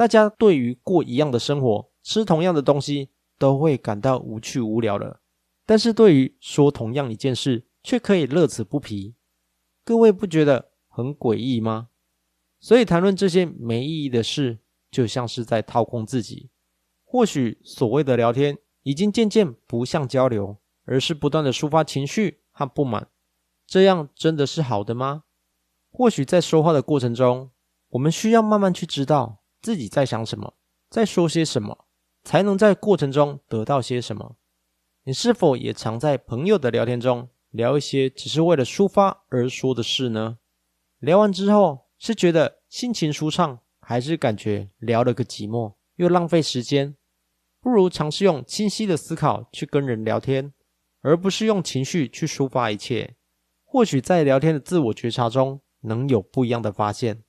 大家对于过一样的生活，吃同样的东西，都会感到无趣无聊了。但是对于说同样一件事，却可以乐此不疲，各位不觉得很诡异吗？所以谈论这些没意义的事，就像是在掏空自己。或许所谓的聊天，已经渐渐不像交流，而是不断的抒发情绪和不满。这样真的是好的吗？或许在说话的过程中，我们需要慢慢去知道自己在想什么，在说些什么，才能在过程中得到些什么。你是否也常在朋友的聊天中聊一些只是为了抒发而说的事呢？聊完之后是觉得心情舒畅，还是感觉聊了个寂寞，又浪费时间？不如尝试用清晰的思考去跟人聊天，而不是用情绪去抒发一切。或许在聊天的自我觉察中，能有不一样的发现。